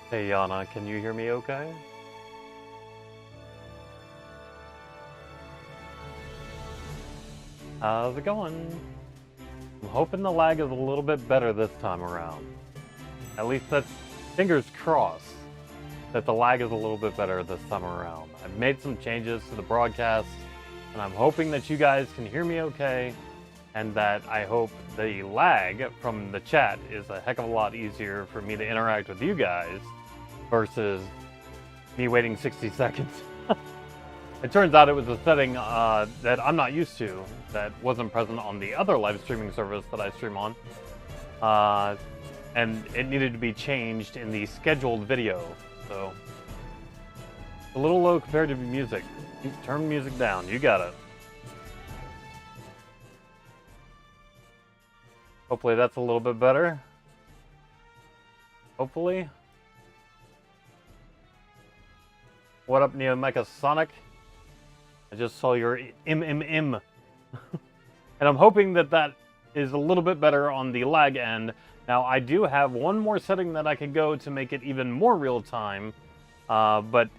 Hey Yana, can you hear me okay? How's it going? I'm hoping the lag is a little bit better this time around. At least that's fingers crossed that the lag is a little bit better this time around. I've made some changes to the broadcast, and I'm hoping that you guys can hear me okay, and that I hope the lag from the chat is a heck of a lot easier for me to interact with you guys versus me waiting 60 seconds. It turns out it was a setting that I'm not used to, that wasn't present on the other live streaming service that I stream on. And it needed to be changed in the scheduled video, so a little low compared to music. Turn music down, you got it. Hopefully that's a little bit better. Hopefully. What up, Neo Mecha Sonic? I just saw your MMM. And I'm hoping that that is a little bit better on the lag end. Now, I do have one more setting that I could go to make it even more real time. But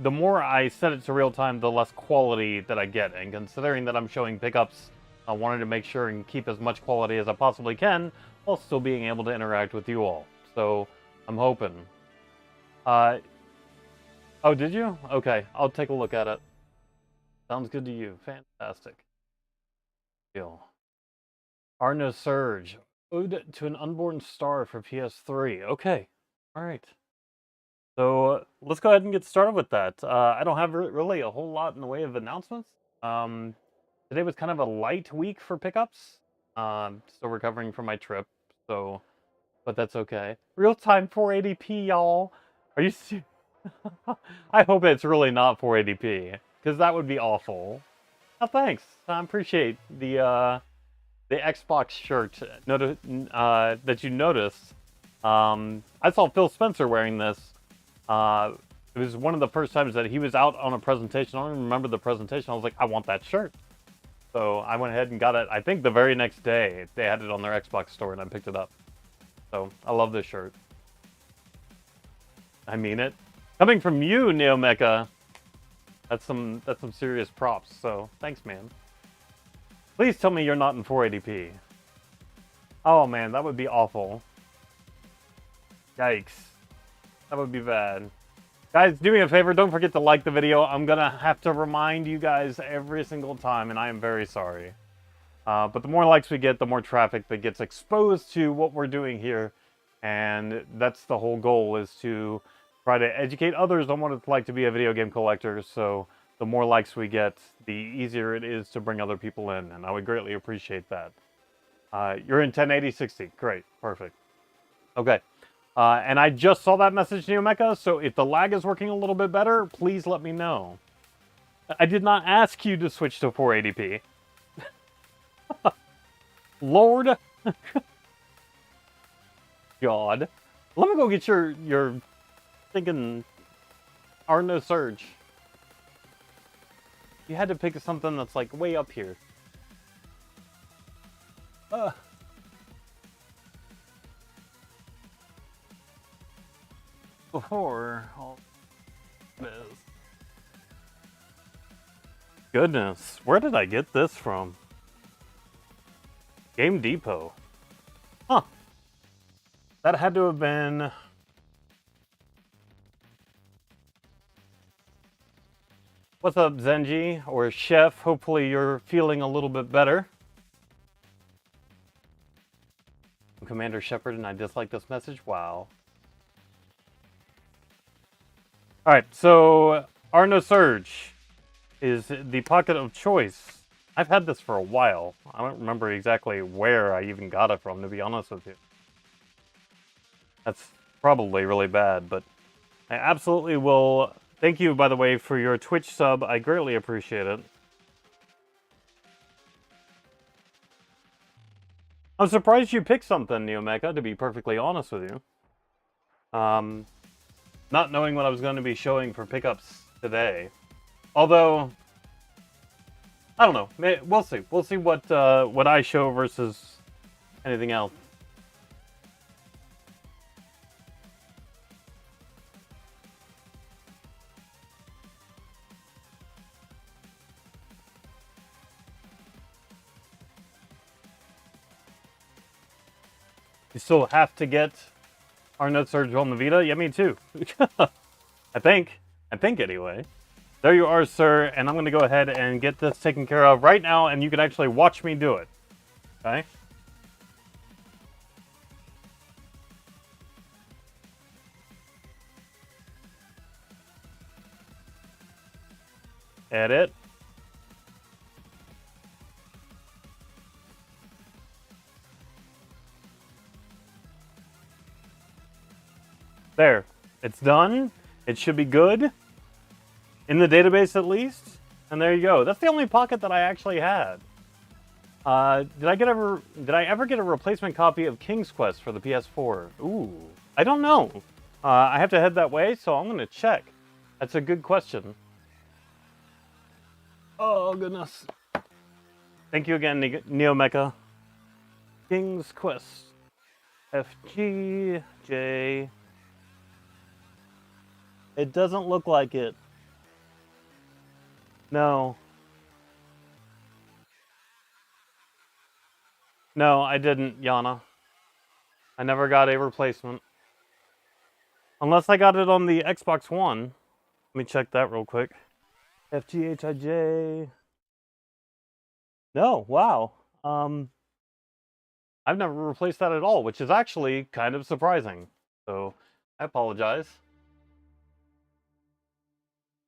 the more I set it to real time, the less quality that I get. And considering that I'm showing pickups, I wanted to make sure and keep as much quality as I possibly can while still being able to interact with you all. So, I'm hoping. Oh, did you? Okay, I'll take a look at it. Sounds good to you. Fantastic. Deal. Arno Surge. Ode to an Unborn Star for PS3. Okay. Alright. So, let's go ahead and get started with that. I don't have really a whole lot in the way of announcements. Today was kind of a light week for pickups. Still recovering from my trip, so... But that's okay. Real-time 480p, y'all. Are you serious? I hope it's really not 480p, because that would be awful. Oh, thanks. I appreciate the Xbox shirt that you noticed. I saw Phil Spencer wearing this. It was one of the first times that he was out on a presentation. I don't even remember the presentation. I was like, I want that shirt. So I went ahead and got it. I think the very next day they had it on their Xbox store, and I picked it up. So I love this shirt. I mean it. Coming from you, Neo Mecha, that's some serious props. So thanks, man. Please tell me you're not in 480p. Oh man, that would be awful. Yikes. That would be bad. Guys, do me a favor, don't forget to like the video. I'm gonna have to remind you guys every single time, and I am very sorry. But the more likes we get, the more traffic that gets exposed to what we're doing here. And that's the whole goal, is to try to educate others on what it's like to be a video game collector. So the more likes we get, the easier it is to bring other people in. And I would greatly appreciate that. You're in 1080-60. Great. Perfect. Okay. And I just saw that message, Neo Mecha. So if the lag is working a little bit better, please let me know. I did not ask you to switch to 480p. Lord. God. Let me go get your thinking Arno Surge. You had to pick something that's like way up here. Before all this. Goodness, where did I get this from? Game Depot. Huh. That had to have been... What's up, Zenji, or Chef? Hopefully you're feeling a little bit better. I'm Commander Shepard and I dislike this message. Wow. Alright, so Arno Surge is the pocket of choice. I've had this for a while. I don't remember exactly where I even got it from, to be honest with you. That's probably really bad, but I absolutely will... Thank you, by the way, for your Twitch sub. I greatly appreciate it. I'm surprised you picked something, Neo Mecha, to be perfectly honest with you. Not knowing what I was going to be showing for pickups today. Although, I don't know. We'll see. We'll see what I show versus anything else. You still have to get Arnold Surge on the Vita? Yeah, me too. I think anyway. There you are, sir, and I'm going to go ahead and get this taken care of right now, and you can actually watch me do it. Okay? Edit. There. It's done. It should be good. In the database, at least. And there you go. That's the only pocket that I actually had. Did I ever get a replacement copy of King's Quest for the PS4? Ooh. I don't know. I have to head that way, so I'm going to check. That's a good question. Oh, goodness. Thank you again, Neomecha. King's Quest. FGJ. It doesn't look like it. No. No, I didn't, Yana. I never got a replacement. Unless I got it on the Xbox One. Let me check that real quick. FGHIJ. No, wow. I've never replaced that at all, which is actually kind of surprising. So, I apologize.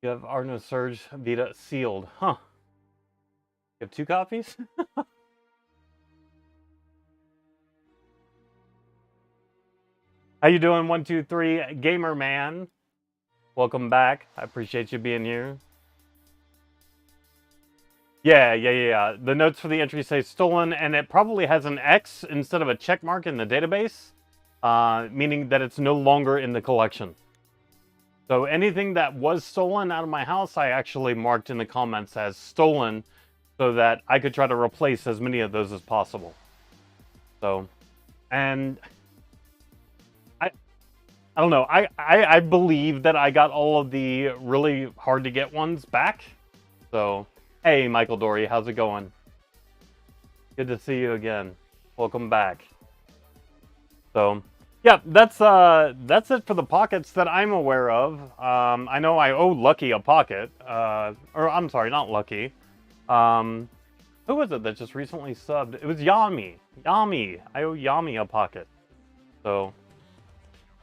You have Arno Surge Vita sealed. Huh. You have 2 copies? How you doing, 123 Gamer Man? Welcome back. I appreciate you being here. Yeah. The notes for the entry say stolen, and it probably has an X instead of a check mark in the database, meaning that it's no longer in the collection. So anything that was stolen out of my house, I actually marked in the comments as stolen so that I could try to replace as many of those as possible. So, and I don't know. I believe that I got all of the really hard to get ones back. So, hey, Michael Dory, how's it going? Good to see you again. Welcome back. So, yeah, that's it for the pockets that I'm aware of. I know I owe Lucky a pocket. Or I'm sorry, not Lucky. Who was it that just recently subbed? It was Yami. Yami. I owe Yami a pocket. So,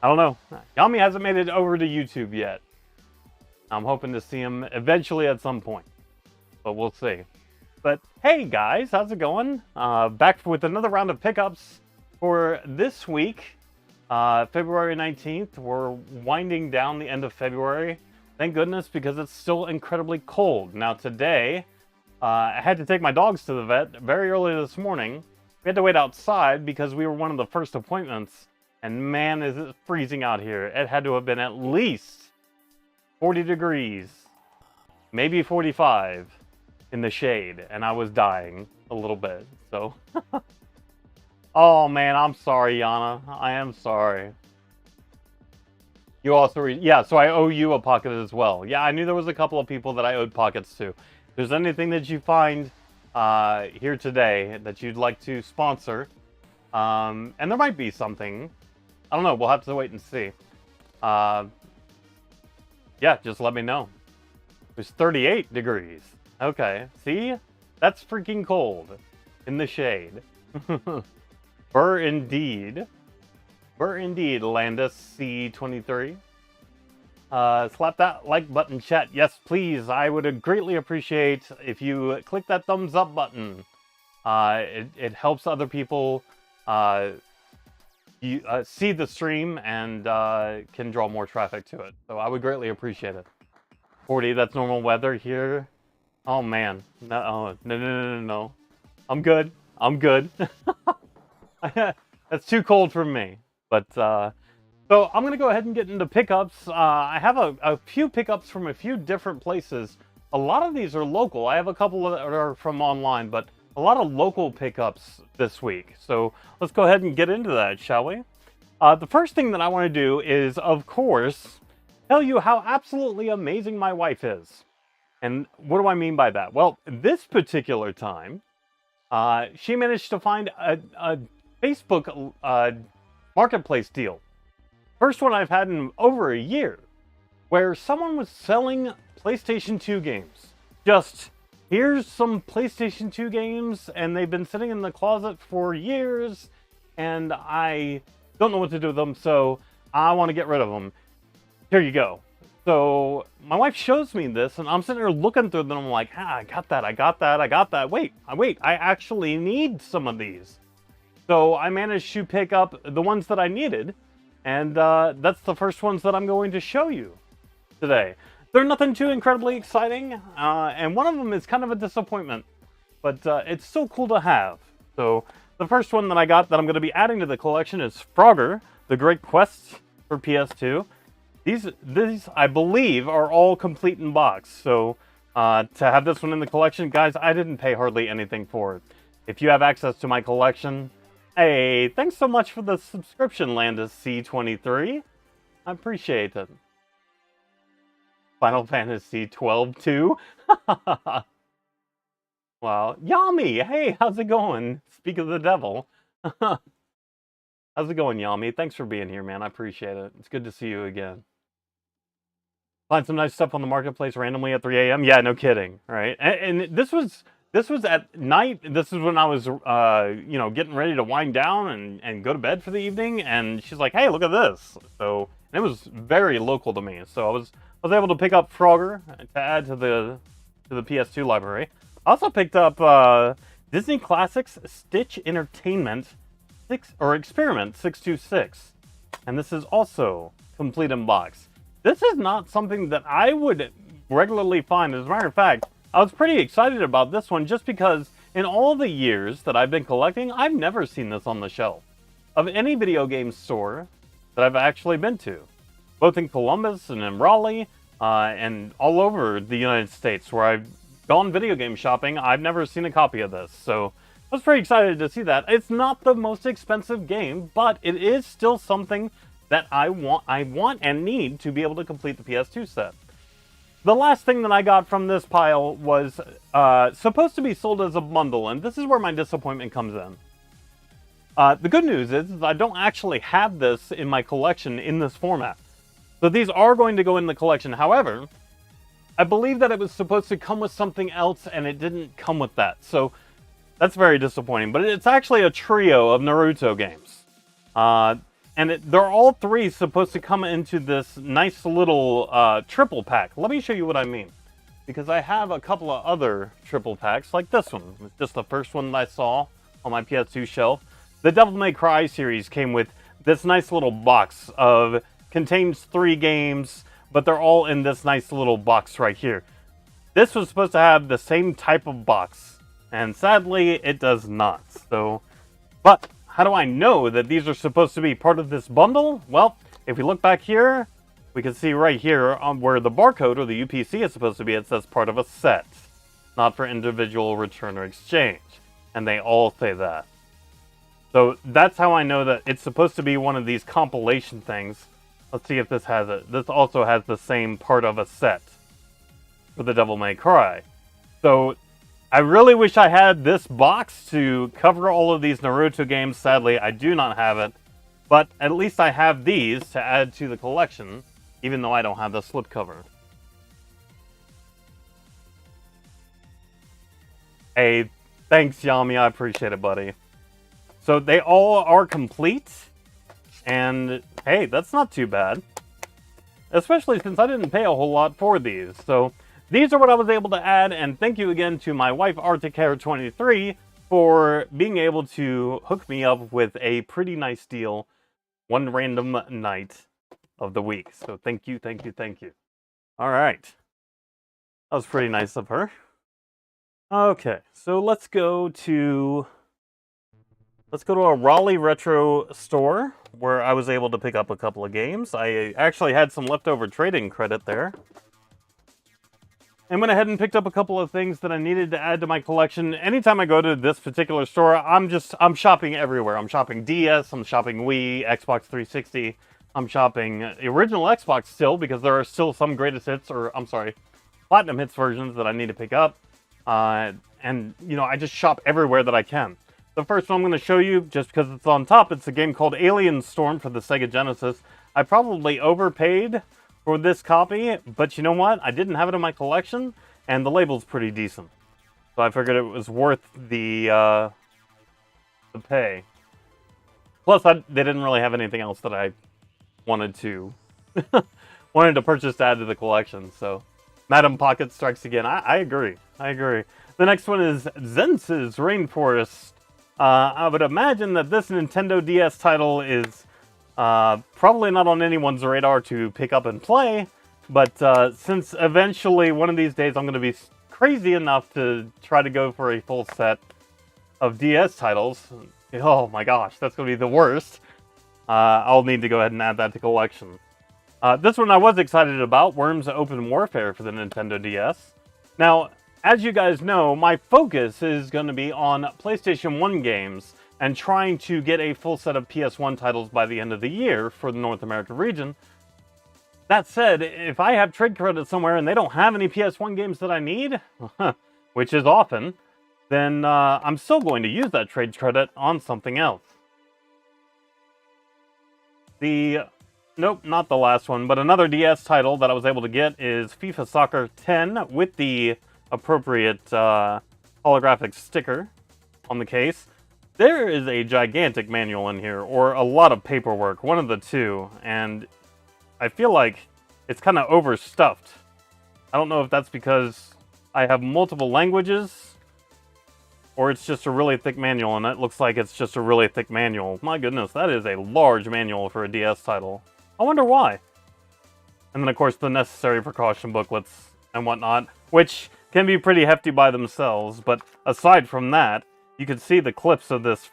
I don't know. Yami hasn't made it over to YouTube yet. I'm hoping to see him eventually at some point. But we'll see. But hey guys, how's it going? Back with another round of pickups for this week. February 19th, we're winding down the end of February. Thank goodness, because it's still incredibly cold. Now today, I had to take my dogs to the vet very early this morning. We had to wait outside because we were one of the first appointments. And man, is it freezing out here. It had to have been at least 40 degrees, maybe 45 in the shade. And I was dying a little bit, so... Oh man, I'm sorry, Yana. I am sorry. You also yeah, so I owe you a pocket as well. Yeah, I knew there was a couple of people that I owed pockets to. If there's anything that you find here today that you'd like to sponsor, and there might be something. I don't know, we'll have to wait and see. Yeah, just let me know. It's 38 degrees. Okay, see? That's freaking cold. In the shade. Burr indeed. Burr indeed, Landis C23. Slap that like button, chat. Yes, please. I would greatly appreciate if you click that thumbs up button. It helps other people see the stream and can draw more traffic to it. So I would greatly appreciate it. 40, that's normal weather here. Oh man. No. I'm good. That's too cold for me. But, so I'm going to go ahead and get into pickups. I have a few pickups from a few different places. A lot of these are local. I have a couple that are from online, but a lot of local pickups this week. So let's go ahead and get into that, shall we? The first thing that I want to do is, of course, tell you how absolutely amazing my wife is. And what do I mean by that? Well, this particular time, she managed to find a Facebook marketplace deal. First one I've had in over a year, where someone was selling PlayStation 2 games. Just, here's some PlayStation 2 games, and they've been sitting in the closet for years, and I don't know what to do with them, so I want to get rid of them. Here you go. So my wife shows me this, and I'm sitting there looking through them, and I'm like, I got that, I got that, I got that. Wait, I actually need some of these. So I managed to pick up the ones that I needed, and that's the first ones that I'm going to show you today. They're nothing too incredibly exciting, and one of them is kind of a disappointment, but it's still cool to have. So the first one that I got that I'm going to be adding to the collection is Frogger, The Great Quest for PS2. These I believe are all complete in box, so to have this one in the collection, guys, I didn't pay hardly anything for it. If you have access to my collection, hey, thanks so much for the subscription, Landis C23. I appreciate it. Final Fantasy 12 too? Wow. Yami! Hey, how's it going? Speak of the devil. How's it going, Yami? Thanks for being here, man. I appreciate it. It's good to see you again. Find some nice stuff on the marketplace randomly at 3 a.m. Yeah, no kidding, right? And this was at night. This is when I was, you know, getting ready to wind down and go to bed for the evening. And she's like, "Hey, look at this!" So and it was very local to me. So I was able to pick up Frogger to add to the PS2 library. I also picked up Disney Classics Stitch Entertainment Experiment 626, and this is also complete in box. This is not something that I would regularly find. As a matter of fact, I was pretty excited about this one just because in all the years that I've been collecting, I've never seen this on the shelf of any video game store that I've actually been to. Both in Columbus and in Raleigh, and all over the United States where I've gone video game shopping, I've never seen a copy of this. So I was pretty excited to see that. It's not the most expensive game, but it is still something that I want and need to be able to complete the PS2 set. The last thing that I got from this pile was supposed to be sold as a bundle, and this is where my disappointment comes in. The good news is I don't actually have this in my collection in this format. So these are going to go in the collection. However, I believe that it was supposed to come with something else, and it didn't come with that. So that's very disappointing. But it's actually a trio of Naruto games. And they're all three supposed to come into this nice little triple pack. Let me show you what I mean. Because I have a couple of other triple packs, like this one. It's just the first one that I saw on my PS2 shelf. The Devil May Cry series came with this nice little box contains 3 games, but they're all in this nice little box right here. This was supposed to have the same type of box, and sadly, it does not. So, but how do I know that these are supposed to be part of this bundle? Well, if we look back here, we can see right here where the barcode or the UPC is supposed to be, it says part of a set, not for individual return or exchange. And they all say that. So that's how I know that it's supposed to be one of these compilation things. Let's see if this has it. This also has the same part of a set for the Devil May Cry. So I really wish I had this box to cover all of these Naruto games. Sadly, I do not have it. But at least I have these to add to the collection, even though I don't have the slipcover. Hey, thanks, Yami. I appreciate it, buddy. So they all are complete. And hey, that's not too bad. Especially since I didn't pay a whole lot for these. So these are what I was able to add. And thank you again to my wife, Arctic23, for being able to hook me up with a pretty nice deal one random night of the week. So thank you, thank you, thank you. All right. That was pretty nice of her. Okay, so let's go to a Raleigh Retro store where I was able to pick up a couple of games. I actually had some leftover trading credit there. And went ahead and picked up a couple of things that I needed to add to my collection. Anytime I go to this particular store, I'm shopping everywhere. I'm shopping DS, I'm shopping Wii, Xbox 360. I'm shopping the original Xbox still because there are still some greatest hits, or I'm sorry, platinum hits versions that I need to pick up. And, you know, I just shop everywhere that I can. The first one I'm going to show you, just because it's on top, it's a game called Alien Storm for the Sega Genesis. I probably overpaid for this copy, but you know what? I didn't have it in my collection, and the label's pretty decent. So I figured it was worth the pay. Plus, they didn't really have anything else that I wanted to purchase to add to the collection. So, Madam Pocket strikes again. I agree. I agree. The next one is Zence's Rainforest. I would imagine that this Nintendo DS title is probably not on anyone's radar to pick up and play, but since eventually one of these days I'm going to be crazy enough to try to go for a full set of DS titles, oh my gosh, that's going to be the worst. I'll need to go ahead and add that to collection. This one I was excited about, Worms Open Warfare for the Nintendo DS. Now, as you guys know, my focus is going to be on PlayStation 1 games and trying to get a full set of PS1 titles by the end of the year for the North America region. That said, if I have trade credit somewhere and they don't have any PS1 games that I need, which is often, then I'm still going to use that trade credit on something else. Nope, not the last one, but another DS title that I was able to get is FIFA Soccer 10 with the appropriate holographic sticker on the case. There is a gigantic manual in here, or a lot of paperwork, one of the two, and I feel like it's kind of overstuffed. I don't know if that's because I have multiple languages, or it's just a really thick manual, and it looks like it's just a really thick manual. My goodness, that is a large manual for a DS title. I wonder why. And then, of course, the necessary precaution booklets and whatnot, which can be pretty hefty by themselves, but aside from that, you can see the clips of this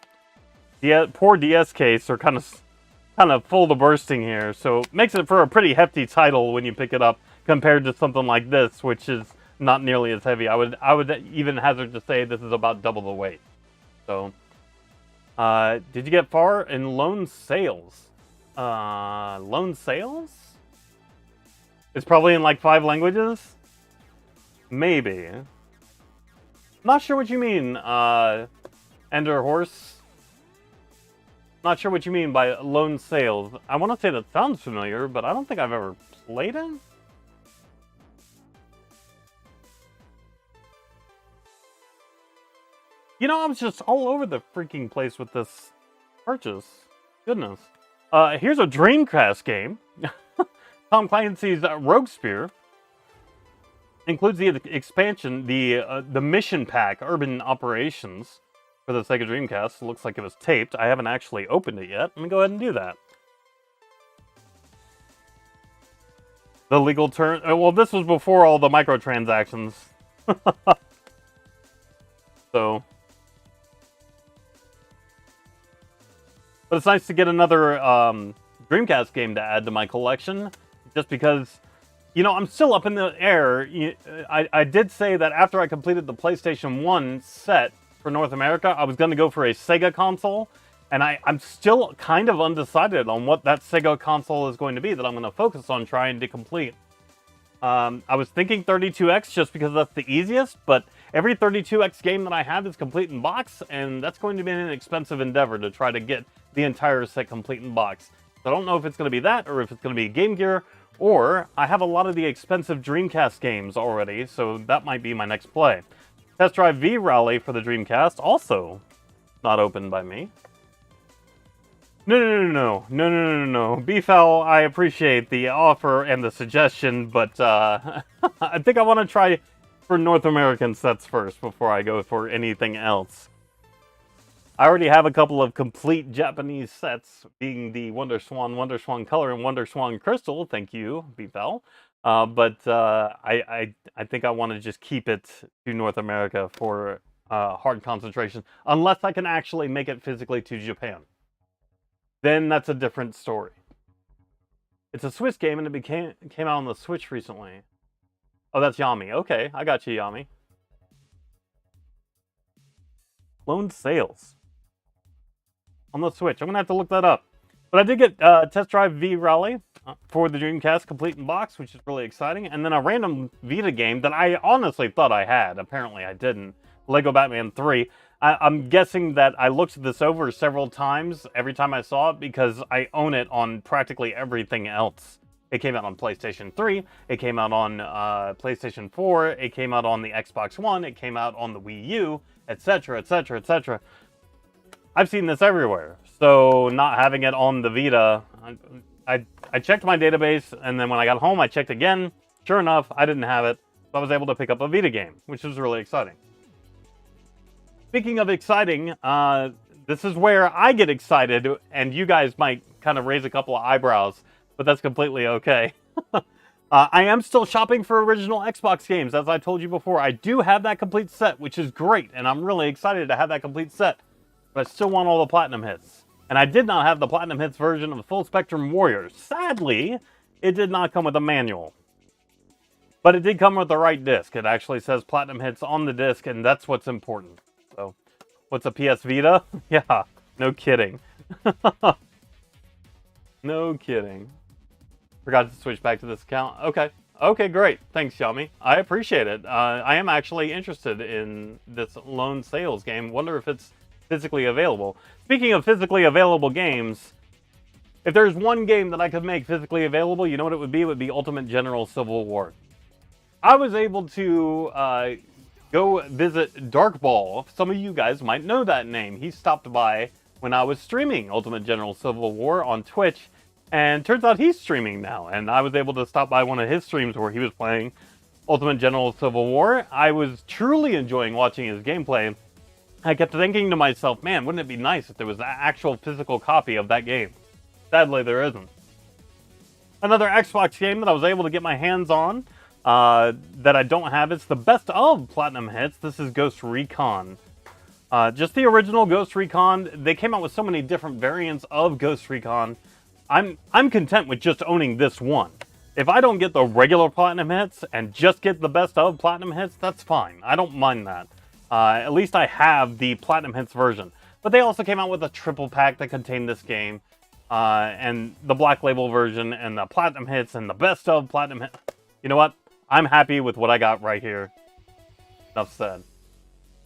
poor DS case are kind of full to bursting here, so it makes it for a pretty hefty title when you pick it up compared to something like this, which is not nearly as heavy. I would even hazard to say this is about double the weight. So, did you get far in Lone Sails? Lone Sails? It's probably in like 5 languages? Maybe. Not sure what you mean, Ender Horse. Not sure what you mean by Lone Sails. I want to say that sounds familiar, but I don't think I've ever played it. You know, I was just all over the freaking place with this purchase. Goodness. Here's a Dreamcast game. Tom Clancy's Rogue Spear. Includes the expansion, the mission pack, Urban Operations, for the Sega Dreamcast. It looks like it was taped. I haven't actually opened it yet. Let me go ahead and do that. The legal term... well, this was before all the microtransactions. So... but it's nice to get another Dreamcast game to add to my collection, just because... you know, I'm still up in the air. I did say that after I completed the PlayStation 1 set for North America, I was going to go for a Sega console. And I'm still kind of undecided on what that Sega console is going to be that I'm going to focus on trying to complete. I was thinking 32X just because that's the easiest, but every 32X game that I have is complete in box, and that's going to be an expensive endeavor to try to get the entire set complete in box. So I don't know if it's going to be that, or if it's going to be Game Gear, or I have a lot of the expensive Dreamcast games already, so that might be my next play. Test Drive V Rally for the Dreamcast, also not opened by me. No. Beefal, I appreciate the offer and the suggestion, but I think I want to try for North American sets first before I go for anything else. I already have a couple of complete Japanese sets, being the Wonder Swan Color, and Wonder Swan Crystal. Thank you, Beefal. But I think I want to just keep it to North America for hard concentration, unless I can actually make it physically to Japan. Then that's a different story. It's a Swiss game, and it came out on the Switch recently. Oh, that's Yami. Okay, I got you, Yami. Lone Sails. On the Switch. I'm going to have to look that up. But I did get Test Drive V Rally for the Dreamcast complete in box, which is really exciting. And then a random Vita game that I honestly thought I had. Apparently I didn't. Lego Batman 3. I'm guessing that I looked this over several times every time I saw it because I own it on practically everything else. It came out on PlayStation 3, it came out on PlayStation 4, it came out on the Xbox One, it came out on the Wii U, etc., etc., etc. I've seen this everywhere, so not having it on the Vita, I checked my database, and then when I got home, I checked again. Sure enough, I didn't have it, so I was able to pick up a Vita game, which was really exciting. Speaking of exciting, this is where I get excited, and you guys might kind of raise a couple of eyebrows, but that's completely okay. I am still shopping for original Xbox games, as I told you before. I do have that complete set, which is great, and I'm really excited to have that complete set. But I still want all the Platinum hits. And I did not have the Platinum Hits version of Full Spectrum Warriors. Sadly, it did not come with a manual. But it did come with the right disc. It actually says Platinum Hits on the disc, and that's what's important. So, what's a PS Vita? Yeah, no kidding. No kidding. Forgot to switch back to this account. Okay. Okay, great. Thanks, Xiaomi. I appreciate it. I am actually interested in this Lone Sales game. Wonder if it's physically available. Speaking of physically available games, if there's one game that I could make physically available, you know what it would be? It would be Ultimate General Civil War. I was able to go visit Darkball. Some of you guys might know that name. He stopped by when I was streaming Ultimate General Civil War on Twitch, and turns out he's streaming now. And I was able to stop by one of his streams where he was playing Ultimate General Civil War. I was truly enjoying watching his gameplay. I kept thinking to myself, man, wouldn't it be nice if there was an actual physical copy of that game? Sadly, there isn't. Another Xbox game that I was able to get my hands on that I don't have, it's the best of Platinum Hits. This is Ghost Recon. Just the original Ghost Recon. They came out with so many different variants of Ghost Recon. I'm content with just owning this one. If I don't get the regular Platinum Hits and just get the best of Platinum Hits, that's fine. I don't mind that. At least I have the Platinum Hits version. But they also came out with a triple pack that contained this game. And the Black Label version, and the Platinum Hits, and the best of Platinum Hits. You know what? I'm happy with what I got right here. Enough said.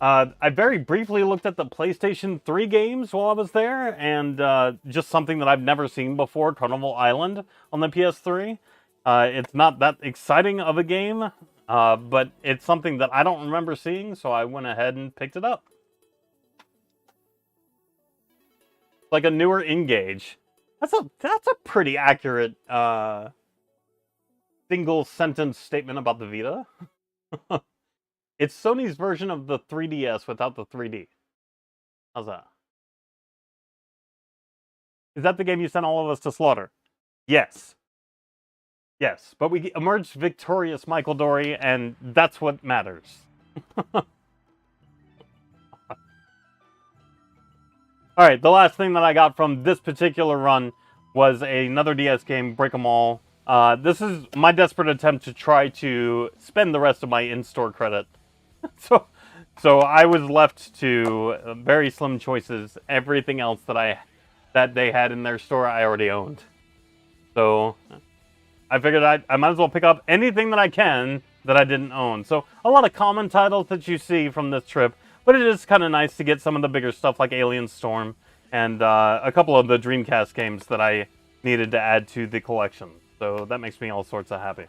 I very briefly looked at the PlayStation 3 games while I was there, and just something that I've never seen before, Carnival Island on the PS3. It's not that exciting of a game, but it's something that I don't remember seeing, so I went ahead and picked it up. Like a newer Engage. That's a pretty accurate single sentence statement about the Vita. It's Sony's version of the 3DS without the 3D. How's that? Is that the game you sent all of us to slaughter? Yes. Yes, but we emerged victorious, Michael Dory, and that's what matters. Alright, the last thing that I got from this particular run was another DS game, Break 'em All. This is my desperate attempt to try to spend the rest of my in-store credit. So I was left to very slim choices. Everything else that they had in their store, I already owned. So I figured I might as well pick up anything that I can that I didn't own. So a lot of common titles that you see from this trip, but it is kind of nice to get some of the bigger stuff like Alien Storm and a couple of the Dreamcast games that I needed to add to the collection. So that makes me all sorts of happy.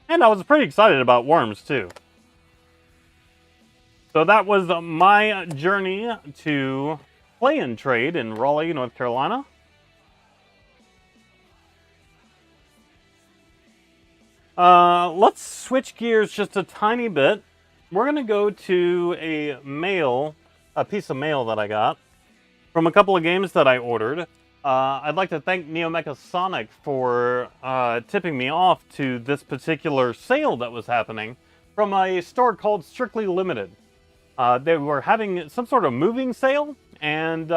And I was pretty excited about Worms too. So that was my journey to Play and Trade in Raleigh, North Carolina. Let's switch gears just a tiny bit. We're going to go to a piece of mail that I got from a couple of games that I ordered. I'd like to thank NeoMechaSonic for tipping me off to this particular sale that was happening from a store called Strictly Limited. They were having some sort of moving sale, and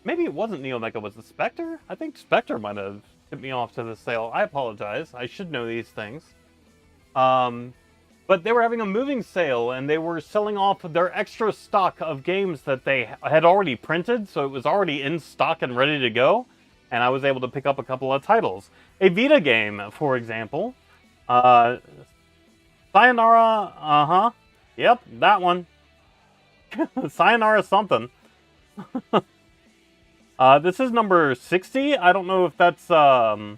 maybe it wasn't NeoMecha, was it Spectre? I think Spectre might have tipped me off to the sale. I apologize. I should know these things. But they were having a moving sale, and they were selling off their extra stock of games that they had already printed, so it was already in stock and ready to go, and I was able to pick up a couple of titles. A Vita game, for example. Sayonara, yep, that one. Sayonara something. This is number 60. I don't know if that's the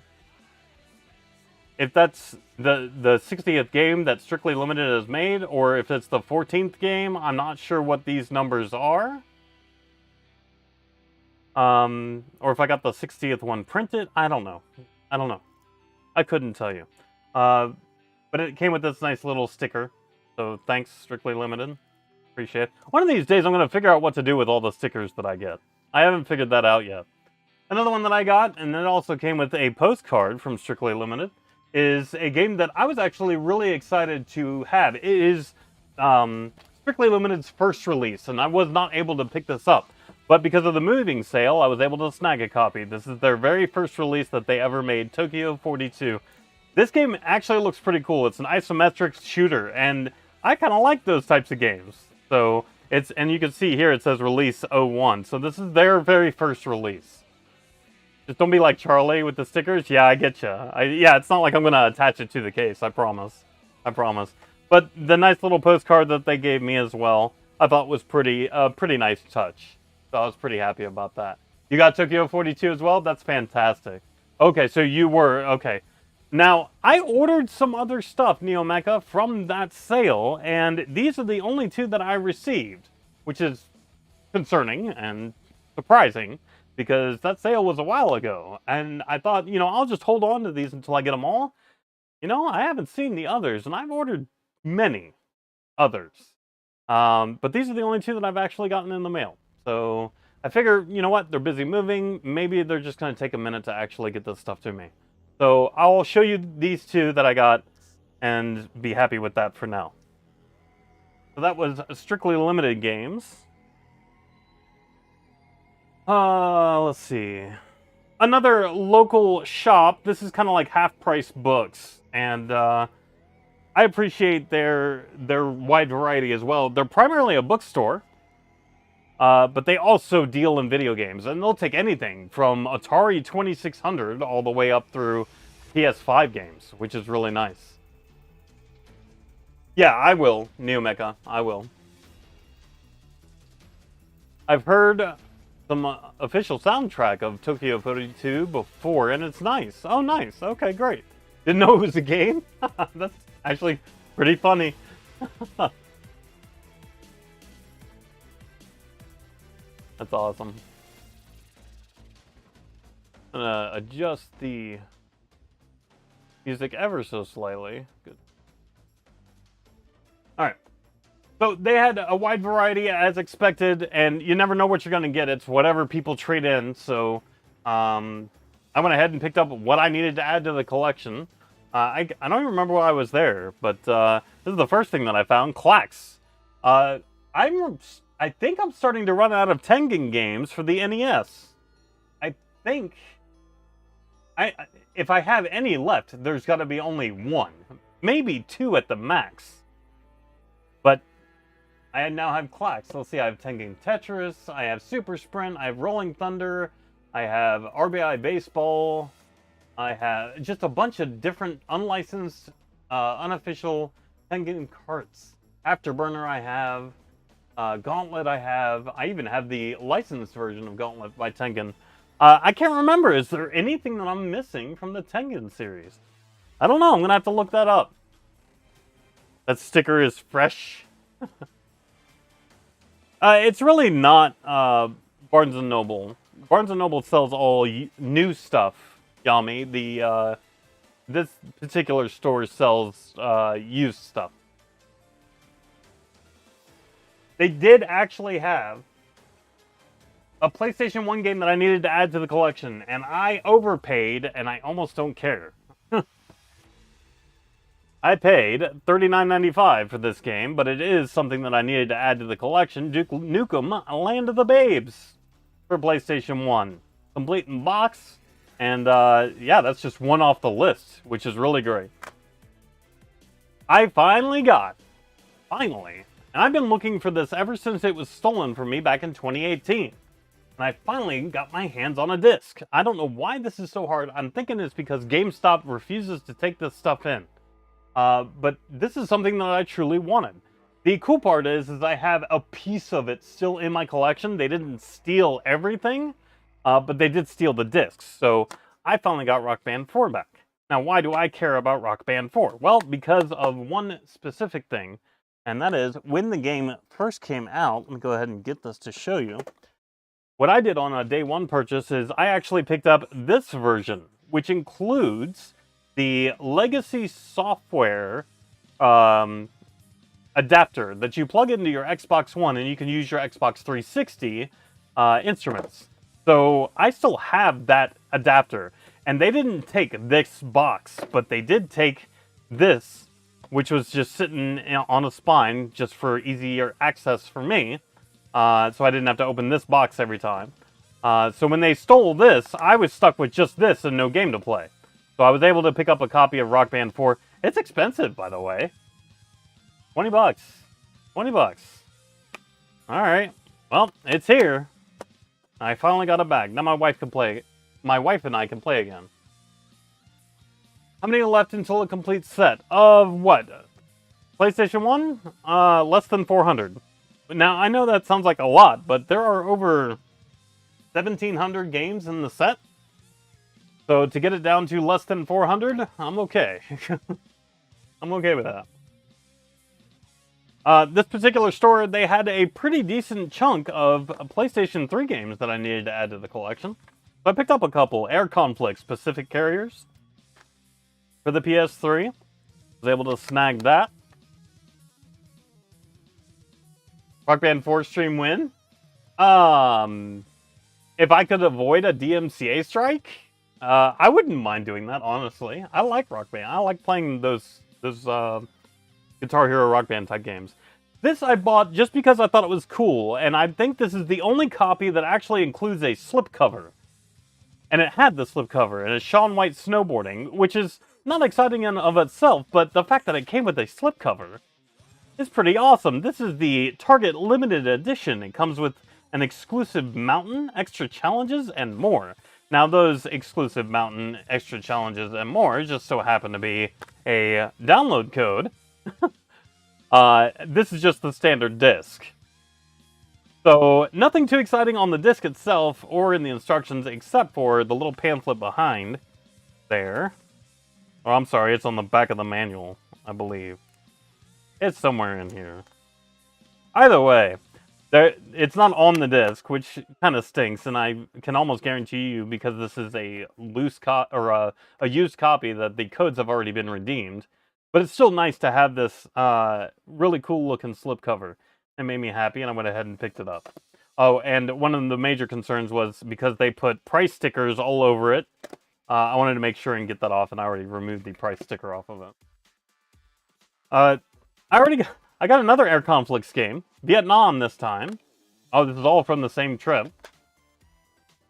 60th game that Strictly Limited has made, or if it's the 14th game. I'm not sure what these numbers are. Or if I got the 60th one printed. I don't know. I couldn't tell you. But it came with this nice little sticker. So thanks, Strictly Limited. Appreciate it. One of these days, I'm going to figure out what to do with all the stickers that I get. I haven't figured that out yet. Another one that I got, and it also came with a postcard from Strictly Limited, is a game that I was actually really excited to have. It is Strictly Limited's first release, and I was not able to pick this up. But because of the moving sale, I was able to snag a copy. This is their very first release that they ever made, Tokyo 42. This game actually looks pretty cool. It's an isometric shooter, and I kind of like those types of games. So it's, and you can see here it says release 01. So this is their very first release. Just don't be like Charlie with the stickers. Yeah, I get you. Yeah, it's not like I'm going to attach it to the case. I promise. But the nice little postcard that they gave me as well, I thought was pretty nice touch. So I was pretty happy about that. You got Tokyo 42 as well? That's fantastic. Okay, so you were, okay. Now, I ordered some other stuff, NeoMecha, from that sale, and these are the only two that I received, which is concerning and surprising, because that sale was a while ago, and I thought, you know, I'll just hold on to these until I get them all. You know, I haven't seen the others, and I've ordered many others. But these are the only two that I've actually gotten in the mail. So I figure, you know what, they're busy moving, maybe they're just going to take a minute to actually get this stuff to me. So I'll show you these two that I got and be happy with that for now. So that was Strictly Limited games. Let's see. Another local shop. This is kind of like half-price books, and I appreciate their wide variety as well. They're primarily a bookstore, but they also deal in video games, and they'll take anything from Atari 2600 all the way up through PS5 games, which is really nice. Yeah, I will, NeoMecha. I will. I've heard some official soundtrack of Tokyo 42 before, and it's nice. Oh, nice. Okay, great. Didn't know it was a game? That's actually pretty funny. That's awesome. I'm gonna adjust the music ever so slightly. Good. Alright. So they had a wide variety as expected, and you never know what you're going to get. It's whatever people trade in, so I went ahead and picked up what I needed to add to the collection. I don't even remember why I was there, but this is the first thing that I found, Klax. I think I'm starting to run out of Tengen games for the NES. I think if I have any left, there's got to be only one, maybe two at the max. But I now have Klax. Let's see, I have Tengen Tetris, I have Super Sprint, I have Rolling Thunder, I have RBI Baseball, I have just a bunch of different unlicensed, unofficial Tengen carts. Afterburner I have, Gauntlet I even have the licensed version of Gauntlet by Tengen. I can't remember, is there anything that I'm missing from the Tengen series? I don't know, I'm going to have to look that up. That sticker is fresh. It's really not Barnes & Noble. Barnes & Noble sells all new stuff, Yami. This particular store sells used stuff. They did actually have a PlayStation 1 game that I needed to add to the collection, and I overpaid, and I almost don't care. I paid $39.95 for this game, but it is something that I needed to add to the collection. Duke Nukem Land of the Babes for PlayStation 1. Complete in box, and yeah, that's just one off the list, which is really great. I finally, and I've been looking for this ever since it was stolen from me back in 2018. And I finally got my hands on a disc. I don't know why this is so hard. I'm thinking it's because GameStop refuses to take this stuff in. But this is something that I truly wanted. The cool part is I have a piece of it still in my collection. They didn't steal everything, but they did steal the discs. So I finally got Rock Band 4 back. Now, why do I care about Rock Band 4? Well, because of one specific thing, and that is when the game first came out. Let me go ahead and get this to show you. What I did on a day one purchase is I actually picked up this version, which includes the legacy software adapter that you plug into your Xbox One, and you can use your Xbox 360 instruments. So I still have that adapter, and they didn't take this box, but they did take this, which was just sitting on a spine just for easier access for me. So I didn't have to open this box every time. So when they stole this, I was stuck with just this and no game to play. So I was able to pick up a copy of Rock Band 4. It's expensive, by the way. 20 bucks. 20 bucks. Alright. Well, it's here. I finally got it back. Now my wife can play. My wife and I can play again. How many are left until a complete set? Of what? PlayStation 1? Less than 400. Now, I know that sounds like a lot, but there are over 1,700 games in the set. So to get it down to less than 400, I'm okay. I'm okay with that. This particular store, they had a pretty decent chunk of PlayStation 3 games that I needed to add to the collection. So I picked up a couple. Air Conflict Pacific Carriers for the PS3. Was able to snag that. Rock Band 4 stream win. If I could avoid a DMCA strike, I wouldn't mind doing that, honestly. I like Rock Band. I like playing those Guitar Hero Rock Band type games. This I bought just because I thought it was cool, and I think this is the only copy that actually includes a slipcover. And it had the slipcover, and it's Shaun White snowboarding, which is not exciting in of itself, but the fact that it came with a slipcover is pretty awesome. This is the Target Limited Edition. It comes with an exclusive mountain, extra challenges, and more. Now, those exclusive mountain, extra challenges, and more just so happen to be a download code. This is just the standard disc. So, nothing too exciting on the disc itself or in the instructions except for the little pamphlet behind there. Oh, I'm sorry, it's on the back of the manual, I believe. It's somewhere in here. Either way, it's not on the disc, which kind of stinks, and I can almost guarantee you, because this is a loose a used copy, that the codes have already been redeemed. But it's still nice to have this really cool looking slipcover. It made me happy, and I went ahead and picked it up. Oh, and one of the major concerns was because they put price stickers all over it. I wanted to make sure and get that off, and I already removed the price sticker off of it. I got another Air Conflicts game. Vietnam this time. Oh, this is all from the same trip.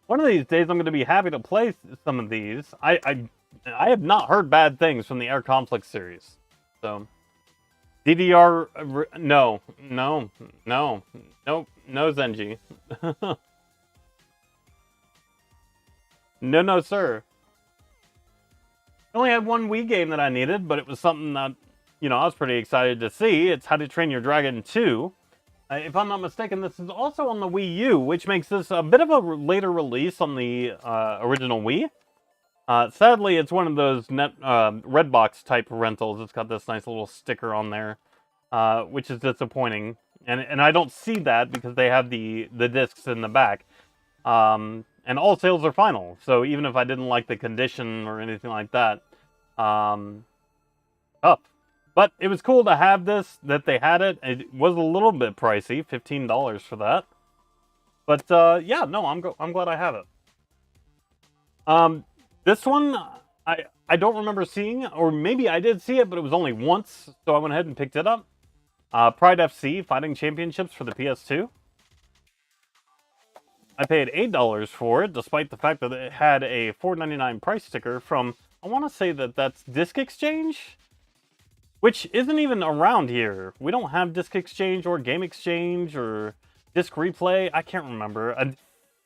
One of these days I'm going to be happy to play some of these. I have not heard bad things from the Air Conflicts series. So, DDR... No, Zenji. No, sir. I only had one Wii game that I needed, but it was something that, you know, I was pretty excited to see. It's How to Train Your Dragon 2. If I'm not mistaken, this is also on the Wii U, which makes this a bit of a later release on the original Wii. Sadly, it's one of those Redbox type rentals. It's got this nice little sticker on there, which is disappointing. And I don't see that because they have the discs in the back. And all sales are final. So even if I didn't like the condition or anything like that, tough. But it was cool to have this, that they had it. It was a little bit pricey, $15 for that. But yeah, no, I'm glad I have it. This one, I don't remember seeing, or maybe I did see it, but it was only once, so I went ahead and picked it up. Pride FC Fighting Championships for the PS2. I paid $8 for it, despite the fact that it had a $4.99 price sticker from, I want to say that that's Disc Exchange? Which isn't even around here. We don't have Disc Exchange or Game Exchange or Disc Replay. I can't remember.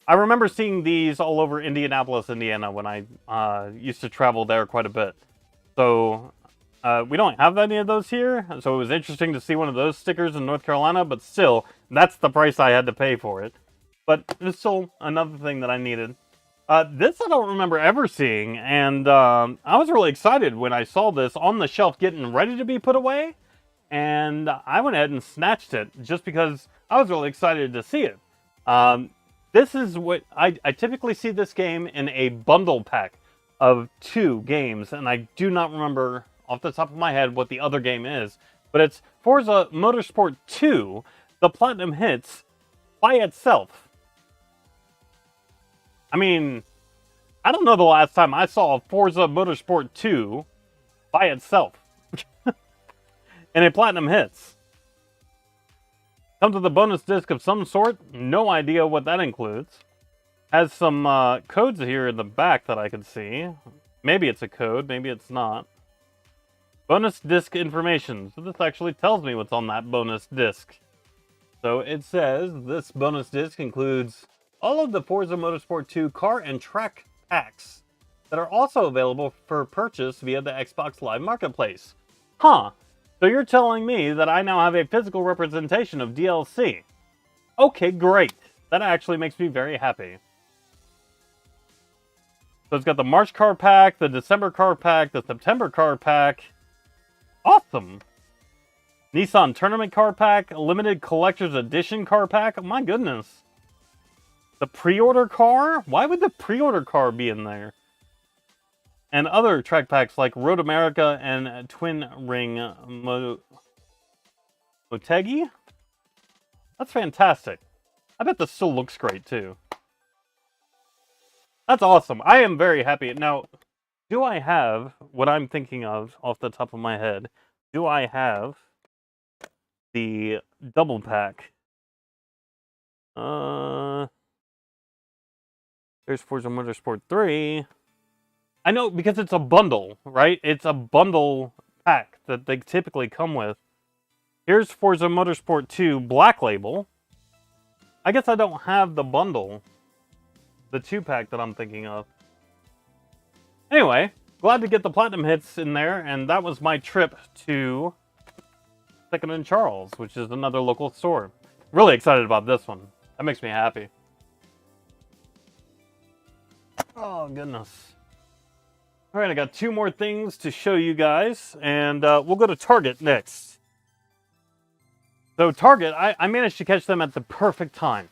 I remember seeing these all over Indianapolis, Indiana when I used to travel there quite a bit. So We don't have any of those here, so it was interesting to see one of those stickers in North Carolina, but still, that's the price I had to pay for it. But it's still another thing that I needed. This I don't remember ever seeing, and I was really excited when I saw this on the shelf getting ready to be put away, and I went ahead and snatched it just because I was really excited to see it. This is what I typically see this game in a bundle pack of 2 games, and I do not remember off the top of my head what the other game is, but it's Forza Motorsport 2, the Platinum Hits, by itself. I mean, I don't know the last time I saw Forza Motorsport 2 by itself. In a Platinum Hits. Comes with a bonus disc of some sort. No idea what that includes. Has some codes here in the back that I can see. Maybe it's a code, maybe it's not. Bonus disc information. So this actually tells me what's on that bonus disc. So it says this bonus disc includes all of the Forza Motorsport 2 car and track packs that are also available for purchase via the Xbox Live Marketplace. Huh. So you're telling me that I now have a physical representation of DLC. Okay, great. That actually makes me very happy. So it's got the March car pack, the December car pack, the September car pack. Awesome. Nissan Tournament car pack, limited collector's edition car pack. My goodness. The pre-order car? Why would the pre-order car be in there? And other track packs like Road America and Twin Ring Motegi? That's fantastic. I bet this still looks great too. That's awesome. I am very happy. Now, do I have what I'm thinking of off the top of my head? Do I have the double pack? There's Forza Motorsport 3. I know, because it's a bundle, right? It's a bundle pack that they typically come with. Here's Forza Motorsport 2 Black Label. I guess I don't have the bundle. The 2-pack that I'm thinking of. Anyway, glad to get the Platinum Hits in there, and that was my trip to 2nd and Charles, which is another local store. Really excited about this one. That makes me happy. Oh, goodness. Alright, I got 2 more things to show you guys, and we'll go to Target next. So Target, I managed to catch them at the perfect time.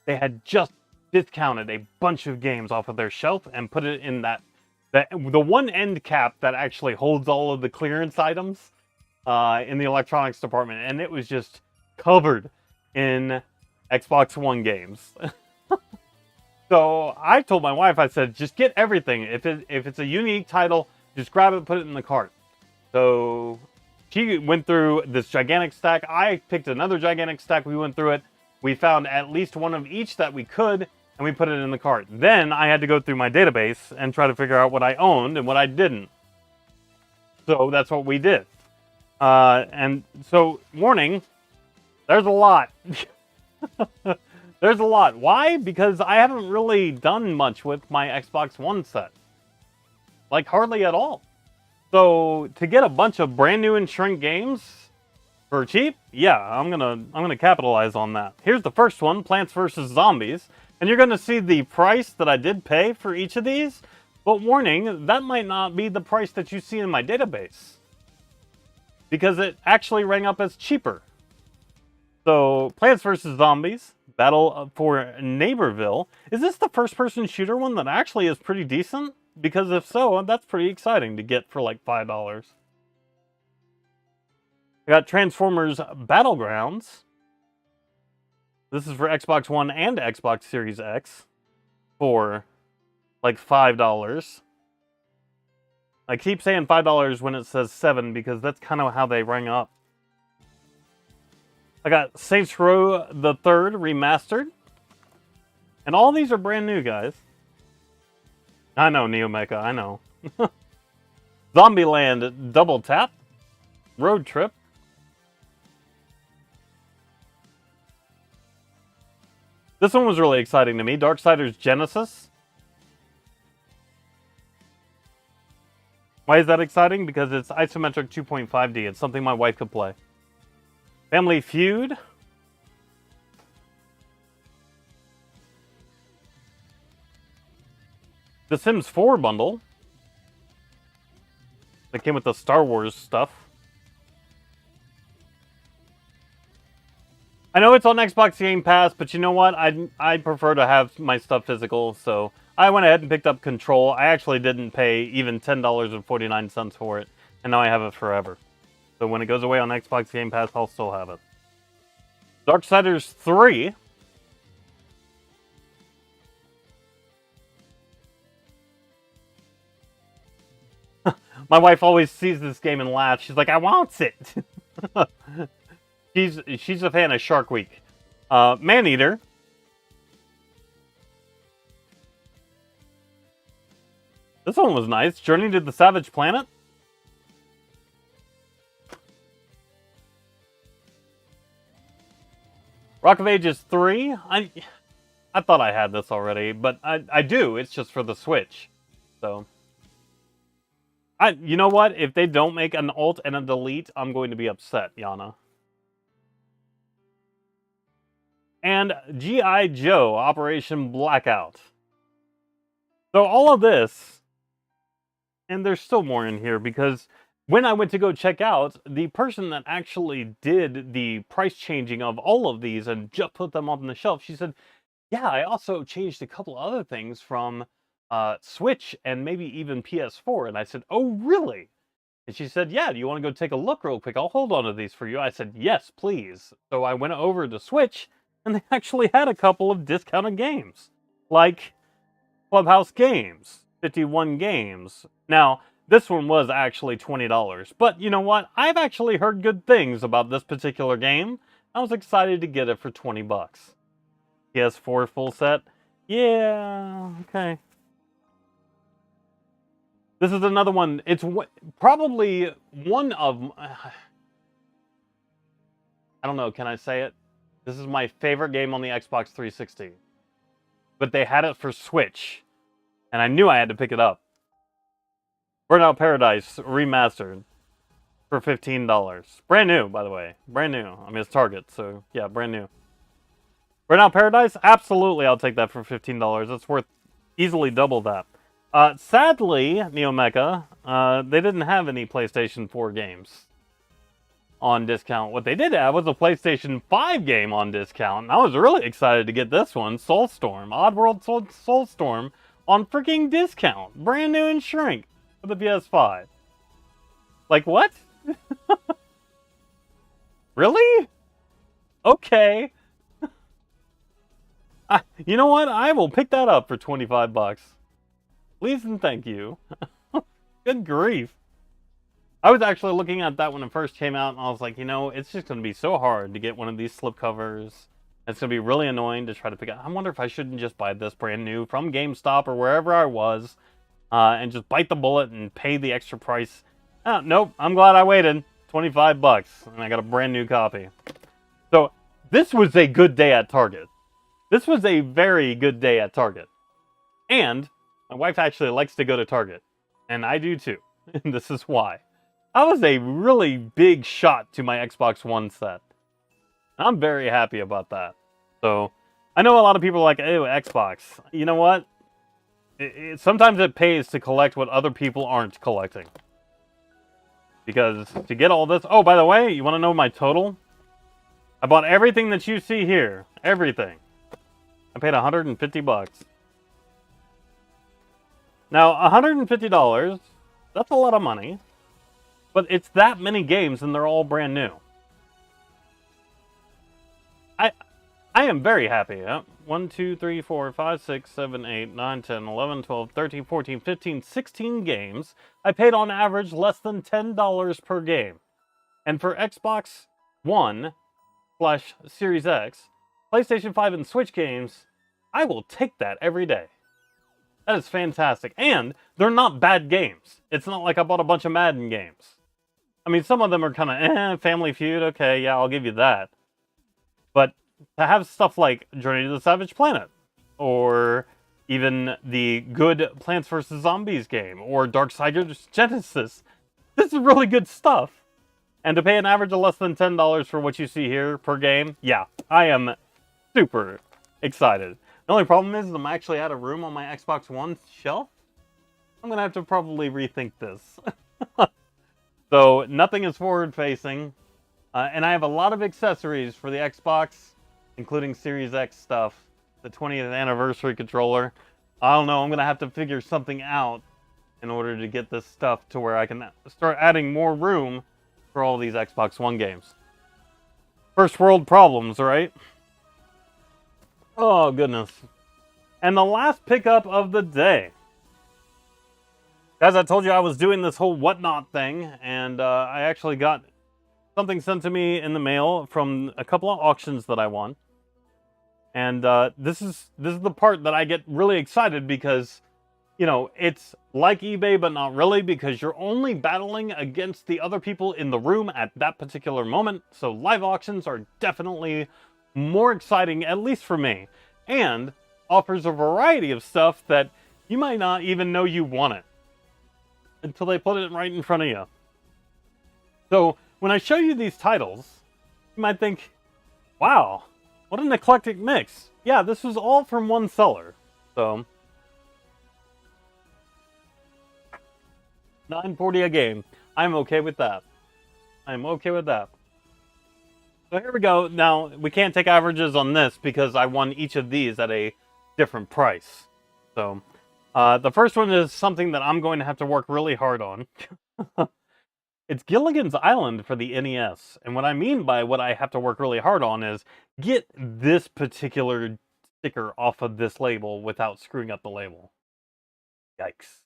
They had just discounted a bunch of games off of their shelf and put it in the one end cap that actually holds all of the clearance items in the electronics department, and it was just covered in Xbox One games. So I told my wife, I said, just get everything. If it's a unique title, just grab it, put it in the cart. So she went through this gigantic stack. I picked another gigantic stack. We went through it. We found at least one of each that we could, and we put it in the cart. Then I had to go through my database and try to figure out what I owned and what I didn't. So that's what we did. And so, warning, there's a lot. There's a lot. Why? Because I haven't really done much with my Xbox One set. Like, hardly at all. So, to get a bunch of brand new and shrink games for cheap, yeah, I'm gonna capitalize on that. Here's the first one, Plants vs. Zombies. And you're gonna see the price that I did pay for each of these. But warning, that might not be the price that you see in my database. Because it actually rang up as cheaper. So, Plants vs. Zombies. Battle for Neighborville. Is this the first-person shooter one that actually is pretty decent? Because if so, that's pretty exciting to get for like $5. I got Transformers Battlegrounds. This is for Xbox One and Xbox Series X for like $5. I keep saying $5 when it says 7 because that's kind of how they rang up. I got Saints Row the Third Remastered. And all these are brand new, guys. I know, Neomecha, I know. Zombieland Double Tap. Road Trip. This one was really exciting to me. Darksiders Genesis. Why is that exciting? Because it's isometric 2.5D. It's something my wife could play. Family Feud. The Sims 4 bundle. That came with the Star Wars stuff. I know it's on Xbox Game Pass, but you know what? I prefer to have my stuff physical, so I went ahead and picked up Control. I actually didn't pay even $10.49 for it, and now I have it forever. So when it goes away on Xbox Game Pass, I'll still have it. Darksiders 3. My wife always sees this game and laughs. She's like, I want it! She's a fan of Shark Week. Maneater. This one was nice. Journey to the Savage Planet. Rock of Ages 3. I thought I had this already, but I do. It's just for the Switch. So, you know what? If they don't make an alt and a delete, I'm going to be upset, Yana. And G.I. Joe, Operation Blackout. So all of this, and there's still more in here, because when I went to go check out, the person that actually did the price changing of all of these and just put them on the shelf, she said, yeah, I also changed a couple other things from Switch and maybe even PS4. And I said, oh, really? And she said, yeah, do you want to go take a look real quick? I'll hold on to these for you. I said, yes, please. So I went over to Switch, and they actually had a couple of discounted games, like Clubhouse Games, 51 games. Now, this one was actually $20, but you know what? I've actually heard good things about this particular game. I was excited to get it for 20 bucks. PS4 full set? Yeah, okay. This is another one. It's probably one of... I don't know, can I say it? This is my favorite game on the Xbox 360. But they had it for Switch, and I knew I had to pick it up. Burnout Paradise Remastered for $15. Brand new, by the way. Brand new. I mean, it's Target, so yeah, brand new. Burnout Paradise? Absolutely, I'll take that for $15. It's worth easily double that. Sadly, NeoMecha, they didn't have any PlayStation 4 games on discount. What they did have was a PlayStation 5 game on discount, and I was really excited to get this one, Soulstorm. Oddworld Soulstorm on freaking discount. Brand new in shrink for the PS5. Like, what? Really? Okay. You know what? I will pick that up for 25 bucks. Please and thank you. Good grief. I was actually looking at that when it first came out, and I was like, you know, it's just going to be so hard to get one of these slipcovers. It's going to be really annoying to try to pick up. I wonder if I shouldn't just buy this brand new from GameStop or wherever I was, and just bite the bullet and pay the extra price. Nope, I'm glad I waited. 25 bucks, and I got a brand new copy. So, this was a good day at Target. This was a very good day at Target. And my wife actually likes to go to Target, and I do too. And this is why. That was a really big shot to my Xbox One set. I'm very happy about that. So, I know a lot of people are like, ew, Xbox. You know what? Sometimes it pays to collect what other people aren't collecting. Because to get all this... Oh, by the way, you want to know my total? I bought everything that you see here. Everything. I paid 150 bucks. Now, $150, that's a lot of money. But it's that many games and they're all brand new. I am very happy. 1, 2, 3, 4, 5, 6, 7, 8, 9, 10, 11, 12, 13, 14, 15, 16 games. I paid on average less than $10 per game. And for Xbox One / Series X, PlayStation 5 and Switch games, I will take that every day. That is fantastic. And they're not bad games. It's not like I bought a bunch of Madden games. I mean, some of them are kind of, Family Feud, okay, yeah, I'll give you that. But to have stuff like Journey to the Savage Planet, or even the good Plants vs. Zombies game, or Darksiders Genesis. This is really good stuff. And to pay an average of less than $10 for what you see here per game, yeah, I am super excited. The only problem is I'm actually out of room on my Xbox One shelf. I'm going to have to probably rethink this. So, nothing is forward-facing. And I have a lot of accessories for the Xbox, including Series X stuff, the 20th anniversary controller. I don't know, I'm going to have to figure something out in order to get this stuff to where I can start adding more room for all these Xbox One games. First world problems, right? Oh, goodness. And the last pickup of the day. Guys, I told you I was doing this whole whatnot thing, and I actually got something sent to me in the mail from a couple of auctions that I won. And this is the part that I get really excited because, you know, it's like eBay, but not really, because you're only battling against the other people in the room at that particular moment. So live auctions are definitely more exciting, at least for me, and offers a variety of stuff that you might not even know you want it until they put it right in front of you. So when I show you these titles, you might think, wow, what an eclectic mix. Yeah, this was all from one seller. So $9.40 a game. I'm okay with that. I'm okay with that. So here we go. Now, we can't take averages on this because I won each of these at a different price. So the first one is something that I'm going to have to work really hard on. It's Gilligan's Island for the NES. And what I mean by what I have to work really hard on is get this particular sticker off of this label without screwing up the label. Yikes.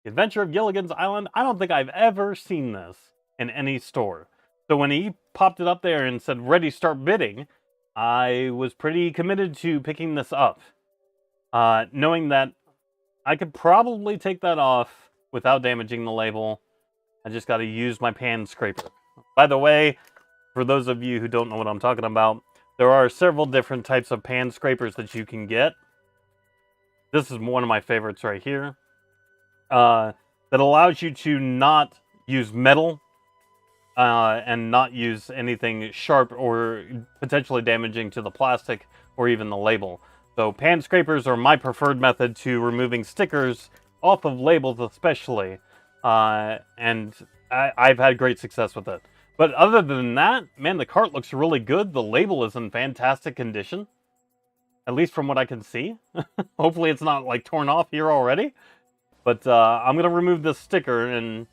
The Adventure of Gilligan's Island, I don't think I've ever seen this in any store. So when he popped it up there and said, ready, start bidding, I was pretty committed to picking this up. Knowing that I could probably take that off without damaging the label. I just got to use my pan scraper. By the way, for those of you who don't know what I'm talking about, there are several different types of pan scrapers that you can get. This is one of my favorites right here. That allows you to not use metal and not use anything sharp or potentially damaging to the plastic or even the label. So pan scrapers are my preferred method to removing stickers off of labels especially. And I've had great success with it. But other than that, man, the cart looks really good. The label is in fantastic condition. At least from what I can see. Hopefully it's not like torn off here already. But I'm going to remove this sticker and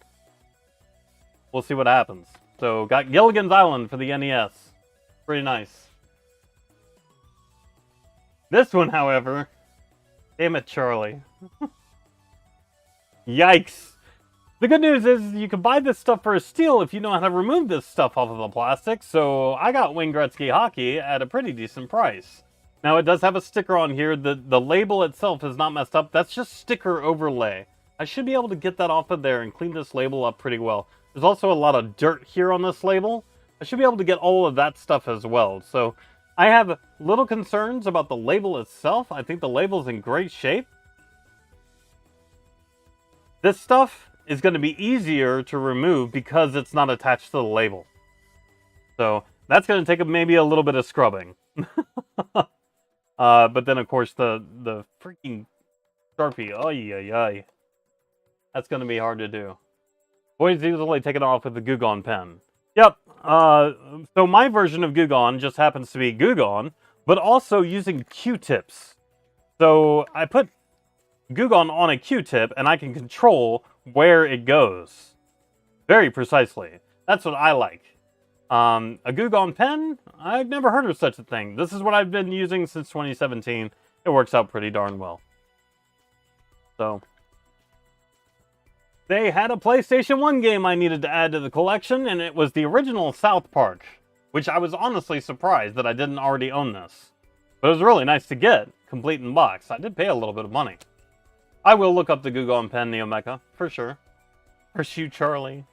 we'll see what happens. So got Gilligan's Island for the NES. Pretty nice. This one, however, damn it, Charlie. Yikes. The good news is you can buy this stuff for a steal if you know how to remove this stuff off of the plastic, so I got Wayne Gretzky Hockey at a pretty decent price. Now, it does have a sticker on here. The label itself is not messed up. That's just sticker overlay. I should be able to get that off of there and clean this label up pretty well. There's also a lot of dirt here on this label. I should be able to get all of that stuff as well. So I have little concerns about the label itself. I think the label's in great shape. This stuff is going to be easier to remove because it's not attached to the label. So that's going to take maybe a little bit of scrubbing. But then, of course, the freaking Sharpie, ay. That's going to be hard to do. Boys easily taken off with the Goo Gone pen. Yep, so my version of Goo Gone just happens to be Goo Gone, but also using Q-tips. So I put Goo Gone on a Q-tip, and I can control where it goes. Very precisely. That's what I like. A Goo Gone pen? I've never heard of such a thing. This is what I've been using since 2017. It works out pretty darn well. So they had a PlayStation 1 game I needed to add to the collection, and it was the original South Park, which I was honestly surprised that I didn't already own this. But it was really nice to get, complete in box. I did pay a little bit of money. I will look up the Goo Gone pen, Neomecha, for sure. Pursue Charlie.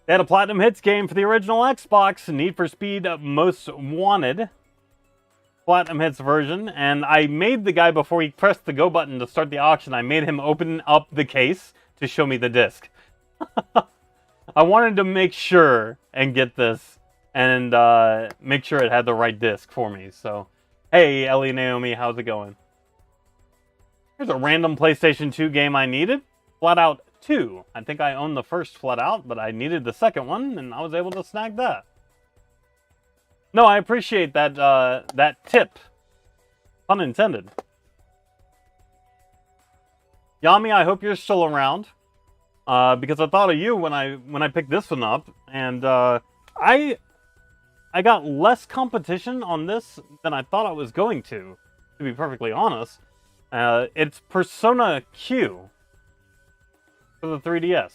They had a Platinum Hits game for the original Xbox, Need for Speed Most Wanted. Platinum Hits version, and I made the guy, before he pressed the go button to start the auction, I made him open up the case to show me the disc. I wanted to make sure and get this, and make sure it had the right disc for me. So, hey, Ellie Naomi, how's it going? Here's a random PlayStation 2 game I needed. Flat Out 2. I think I own the first Flat Out, but I needed the second one, and I was able to snag that. No, I appreciate that that tip. Pun intended. Yami, I hope you're still around. Because I thought of you when I picked this one up, and I got less competition on this than I thought I was going to be perfectly honest. It's Persona Q for the 3DS.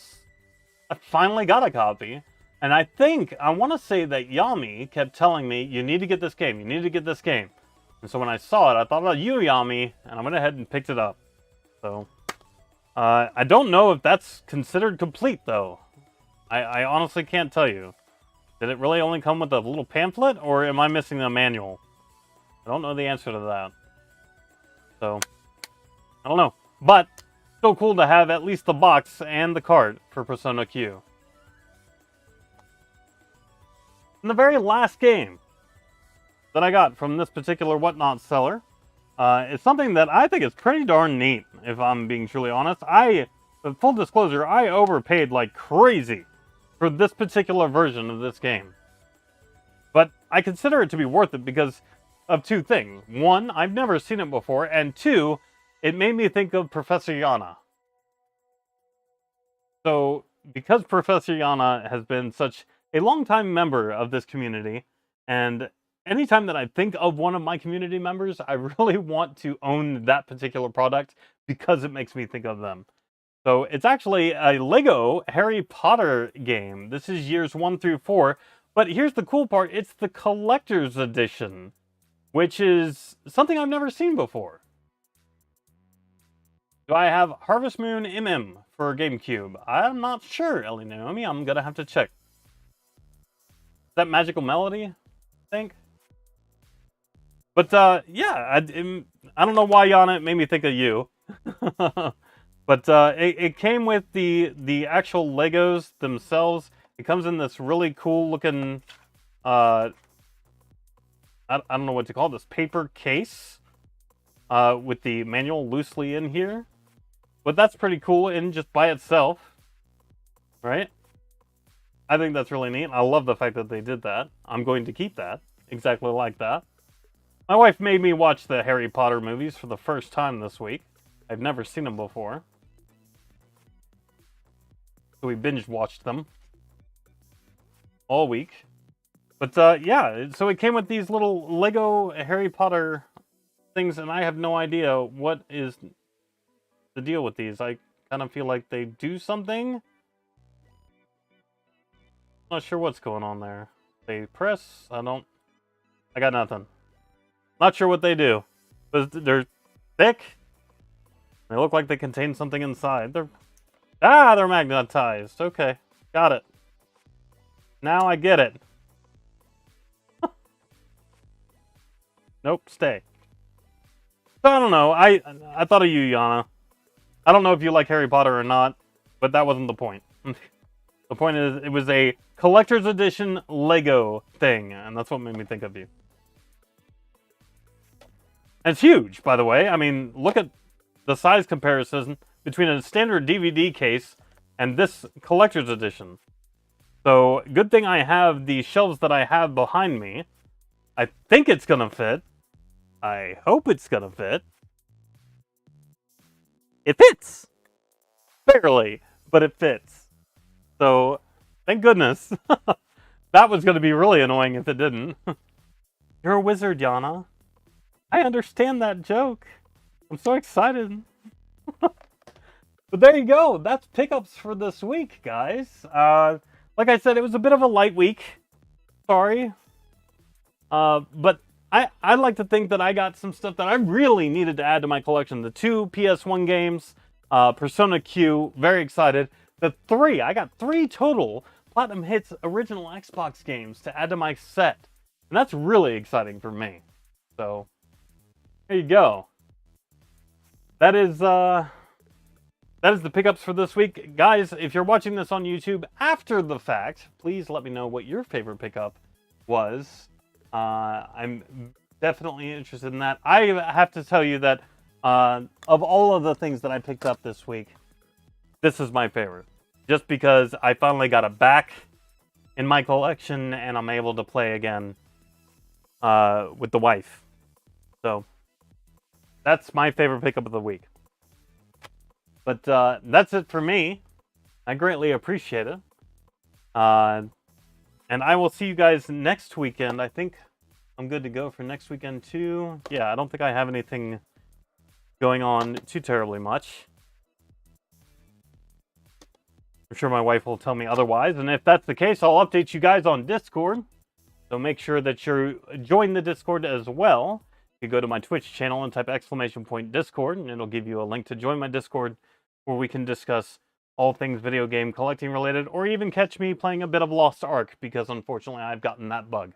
I finally got a copy, and I want to say that Yami kept telling me, you need to get this game, you need to get this game. And so when I saw it, I thought about you, Yami, and I went ahead and picked it up. So, I don't know if that's considered complete, though. I honestly can't tell you. Did it really only come with a little pamphlet, or am I missing a manual? I don't know the answer to that. So, I don't know. But, still cool to have at least the box and the cart for Persona Q. And the very last game that I got from this particular Whatnot seller is something that I think is pretty darn neat, if I'm being truly honest. Full disclosure, I overpaid like crazy for this particular version of this game. But I consider it to be worth it because of two things. One, I've never seen it before, and two, it made me think of Professor Yana. So, because Professor Yana has been such a long-time member of this community, and anytime that I think of one of my community members, I really want to own that particular product because it makes me think of them. So it's actually a Lego Harry Potter game. This is years 1 through 4. But here's the cool part. It's the collector's edition, which is something I've never seen before. Do I have Harvest Moon MM for GameCube? I'm not sure, Ellie Naomi. I'm going to have to check. Is that Magical Melody, I think? But, yeah, I don't know why, Yana, it made me think of you. But it came with the actual Legos themselves. It comes in this really cool looking, I don't know what to call this, paper case with the manual loosely in here. But that's pretty cool in just by itself, right? I think that's really neat. I love the fact that they did that. I'm going to keep that exactly like that. My wife made me watch the Harry Potter movies for the first time this week. I've never seen them before. So we binge watched them all week. But yeah, so it came with these little Lego Harry Potter things, and I have no idea what is the deal with these. I kind of feel like they do something. Not sure what's going on there. They press, I got nothing. Not sure what they do. But they're thick. They look like they contain something inside. They're magnetized. Okay, got it. Now I get it. Nope, stay. So I don't know. I thought of you, Yana. I don't know if you like Harry Potter or not, but that wasn't the point. The point is, it was a collector's edition Lego thing, and that's what made me think of you. And it's huge, by the way. I mean, look at the size comparison between a standard DVD case and this collector's edition. So, good thing I have the shelves that I have behind me. I think it's gonna fit. I hope it's gonna fit. It fits! Barely, but it fits. So, thank goodness. That was gonna be really annoying if it didn't. You're a wizard, Yana. I understand that joke. I'm so excited. But there you go. That's pickups for this week, guys. Like I said, it was a bit of a light week. Sorry. But I like to think that I got some stuff that I really needed to add to my collection. The 2 PS1 games, Persona Q, very excited. I got 3 total Platinum Hits original Xbox games to add to my set. And that's really exciting for me. So there you go. That is the pickups for this week. Guys, if you're watching this on YouTube after the fact, please let me know what your favorite pickup was. I'm definitely interested in that. I have to tell you that of all of the things that I picked up this week, this is my favorite. Just because I finally got it back in my collection and I'm able to play again with the wife. So that's my favorite pickup of the week. But that's it for me. I greatly appreciate it. And I will see you guys next weekend. I think I'm good to go for next weekend too. Yeah, I don't think I have anything going on too terribly much. I'm sure my wife will tell me otherwise. And if that's the case, I'll update you guys on Discord. So make sure that you join the Discord as well. You go to my Twitch channel and type !Discord, and it'll give you a link to join my Discord where we can discuss all things video game collecting related, or even catch me playing a bit of Lost Ark, because unfortunately I've gotten that bug.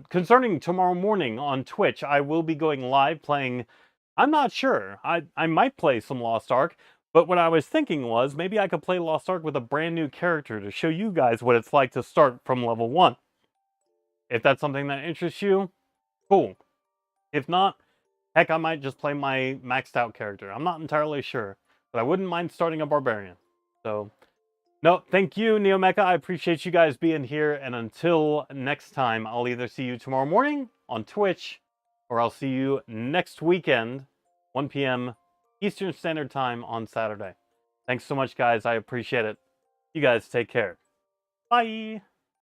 Concerning tomorrow morning on Twitch, I will be going live playing, I'm not sure, I might play some Lost Ark, but what I was thinking was maybe I could play Lost Ark with a brand new character to show you guys what it's like to start from level 1. If that's something that interests you, cool. If not, heck, I might just play my maxed out character. I'm not entirely sure, but I wouldn't mind starting a barbarian. So, no, thank you, NeoMecha. I appreciate you guys being here, and until next time, I'll either see you tomorrow morning on Twitch, or I'll see you next weekend, 1 p.m. Eastern Standard Time on Saturday. Thanks so much, guys. I appreciate it. You guys take care. Bye!